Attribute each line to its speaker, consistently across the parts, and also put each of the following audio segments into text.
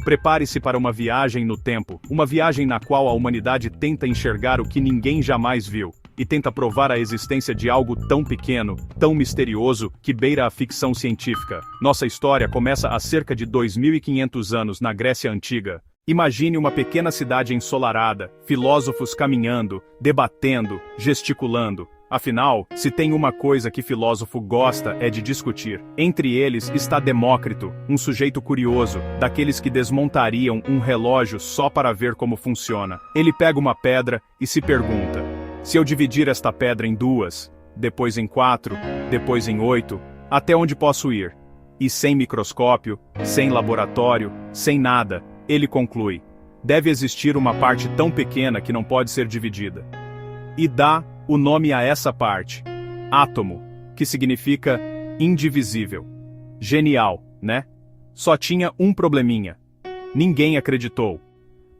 Speaker 1: Prepare-se para uma viagem no tempo, uma viagem na qual a humanidade tenta enxergar o que ninguém jamais viu, e tenta provar a existência de algo tão pequeno, tão misterioso, que beira a ficção científica. Nossa história começa há cerca de 2.500 anos na Grécia Antiga. Imagine uma pequena cidade ensolarada, filósofos caminhando, debatendo, gesticulando. Afinal, se tem uma coisa que filósofo gosta é de discutir. Entre eles está Demócrito, um sujeito curioso, daqueles que desmontariam um relógio só para ver como funciona. Ele pega uma pedra e se pergunta: se eu dividir esta pedra em 2, depois em 4, depois em 8, até onde posso ir? E sem microscópio, sem laboratório, sem nada, ele conclui: deve existir uma parte tão pequena que não pode ser dividida. E dá o nome a essa parte: átomo, que significa indivisível. Genial, né? Só tinha um probleminha. Ninguém acreditou.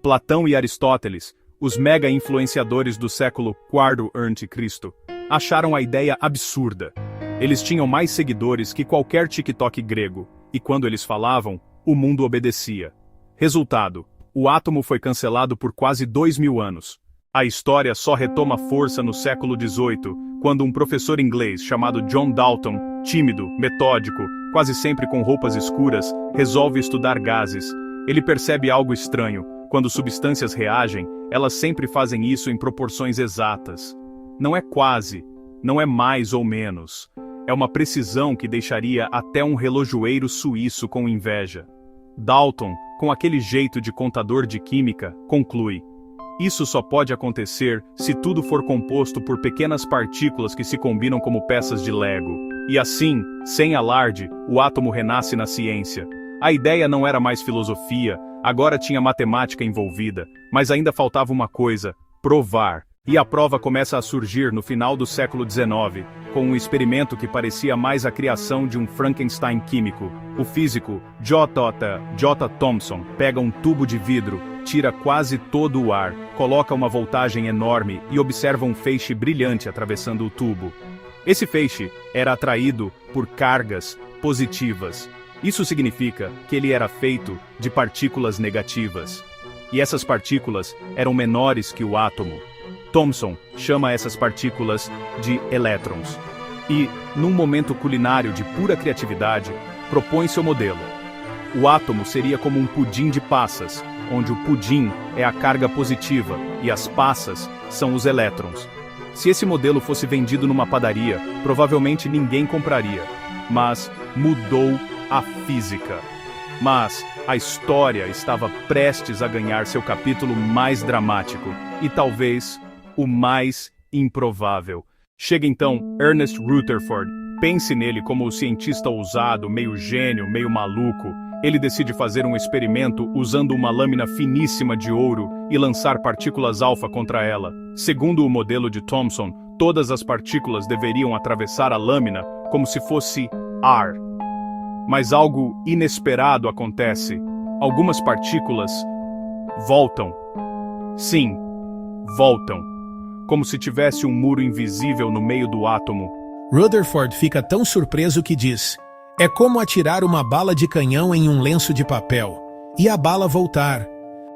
Speaker 1: Platão e Aristóteles, os mega influenciadores do século IV a.C., acharam a ideia absurda. Eles tinham mais seguidores que qualquer TikTok grego, e quando eles falavam, o mundo obedecia. Resultado: o átomo foi cancelado por quase 2.000 anos. A história só retoma força no século XVIII, quando um professor inglês chamado John Dalton, tímido, metódico, quase sempre com roupas escuras, resolve estudar gases. Ele percebe algo estranho: quando substâncias reagem, elas sempre fazem isso em proporções exatas. Não é quase, não é mais ou menos. É uma precisão que deixaria até um relojoeiro suíço com inveja. Dalton, com aquele jeito de contador de química, conclui: isso só pode acontecer se tudo for composto por pequenas partículas que se combinam como peças de Lego. E assim, sem alarde, o átomo renasce na ciência. A ideia não era mais filosofia, agora tinha matemática envolvida, mas ainda faltava uma coisa: provar. E a prova começa a surgir no final do século XIX, com um experimento que parecia mais a criação de um Frankenstein químico. O físico J. Thomson pega um tubo de vidro, tira quase todo o ar, coloca uma voltagem enorme e observa um feixe brilhante atravessando o tubo. Esse feixe era atraído por cargas positivas. Isso significa que ele era feito de partículas negativas. E essas partículas eram menores que o átomo. Thomson chama essas partículas de elétrons. E, num momento culinário de pura criatividade, propõe seu modelo. O átomo seria como um pudim de passas, onde o pudim é a carga positiva e as passas são os elétrons. Se esse modelo fosse vendido numa padaria, provavelmente ninguém compraria. Mas mudou a física. Mas a história estava prestes a ganhar seu capítulo mais dramático, e talvez o mais improvável. Chega então Ernest Rutherford. Pense nele como o cientista ousado, meio gênio, meio maluco. Ele decide fazer um experimento usando uma lâmina finíssima de ouro e lançar partículas alfa contra ela. Segundo o modelo de Thomson, todas as partículas deveriam atravessar a lâmina como se fosse ar. Mas algo inesperado acontece. Algumas partículas voltam. Sim, voltam. Como se tivesse um muro invisível no meio do átomo.
Speaker 2: Rutherford fica tão surpreso que diz: é como atirar uma bala de canhão em um lenço de papel, e a bala voltar.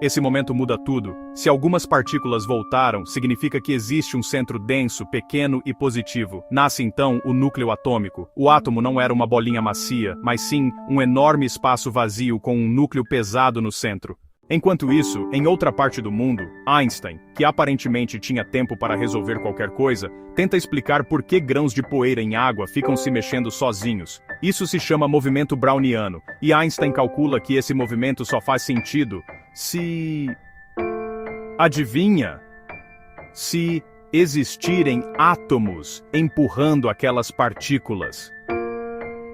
Speaker 1: Esse momento muda tudo. Se algumas partículas voltaram, significa que existe um centro denso, pequeno e positivo. Nasce então o núcleo atômico. O átomo não era uma bolinha macia, mas sim um enorme espaço vazio com um núcleo pesado no centro. Enquanto isso, em outra parte do mundo, Einstein, que aparentemente tinha tempo para resolver qualquer coisa, tenta explicar por que grãos de poeira em água ficam se mexendo sozinhos. Isso se chama movimento browniano, e Einstein calcula que esse movimento só faz sentido se... Adivinha? Se existirem átomos empurrando aquelas partículas.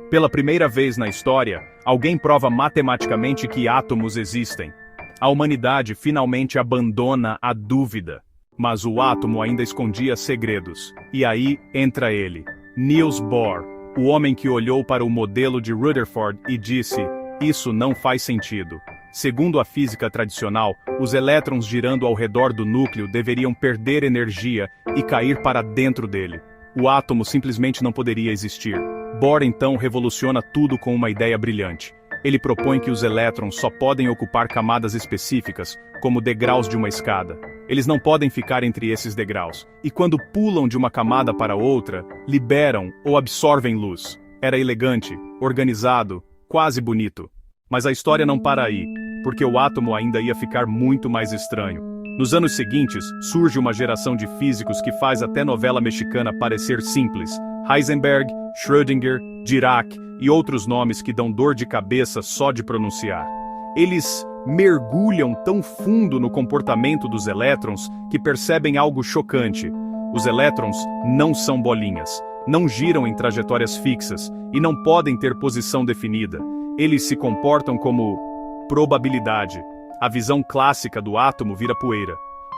Speaker 1: Pela primeira vez na história, alguém prova matematicamente que átomos existem. A humanidade finalmente abandona a dúvida, mas o átomo ainda escondia segredos. E aí entra ele, Niels Bohr, o homem que olhou para o modelo de Rutherford e disse: isso não faz sentido. Segundo a física tradicional, os elétrons girando ao redor do núcleo deveriam perder energia e cair para dentro dele. O átomo simplesmente não poderia existir. Bohr então revoluciona tudo com uma ideia brilhante. Ele propõe que os elétrons só podem ocupar camadas específicas, como degraus de uma escada. Eles não podem ficar entre esses degraus, e quando pulam de uma camada para outra, liberam ou absorvem luz. Era elegante, organizado, quase bonito. Mas a história não para aí, porque o átomo ainda ia ficar muito mais estranho. Nos anos seguintes, surge uma geração de físicos que faz até novela mexicana parecer simples. Heisenberg, Schrödinger, Dirac e outros nomes que dão dor de cabeça só de pronunciar. Eles mergulham tão fundo no comportamento dos elétrons que percebem algo chocante. Os elétrons não são bolinhas, não giram em trajetórias fixas e não podem ter posição definida. Eles se comportam como probabilidade. A visão clássica do átomo vira poeira.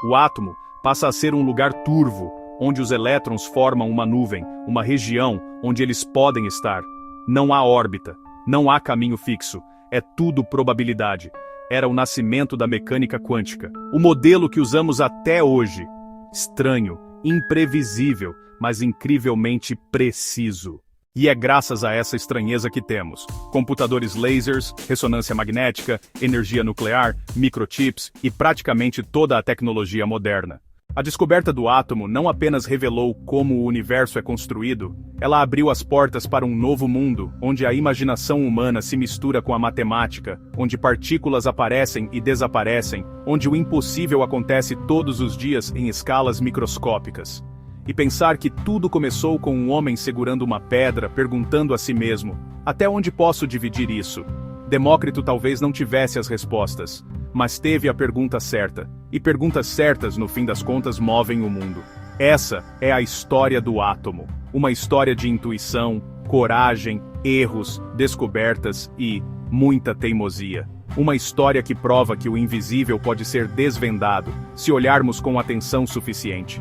Speaker 1: O átomo passa a ser um lugar turvo, onde os elétrons formam uma nuvem, uma região onde eles podem estar. Não há órbita, não há caminho fixo, é tudo probabilidade. Era o nascimento da mecânica quântica, o modelo que usamos até hoje. Estranho, imprevisível, mas incrivelmente preciso. E é graças a essa estranheza que temos computadores lasers, ressonância magnética, energia nuclear, microchips e praticamente toda a tecnologia moderna. A descoberta do átomo não apenas revelou como o universo é construído, ela abriu as portas para um novo mundo, onde a imaginação humana se mistura com a matemática, onde partículas aparecem e desaparecem, onde o impossível acontece todos os dias em escalas microscópicas. E pensar que tudo começou com um homem segurando uma pedra, perguntando a si mesmo: até onde posso dividir isso? Demócrito talvez não tivesse as respostas, mas teve a pergunta certa. E perguntas certas, no fim das contas, movem o mundo. Essa é a história do átomo. Uma história de intuição, coragem, erros, descobertas e muita teimosia. Uma história que prova que o invisível pode ser desvendado, se olharmos com atenção suficiente.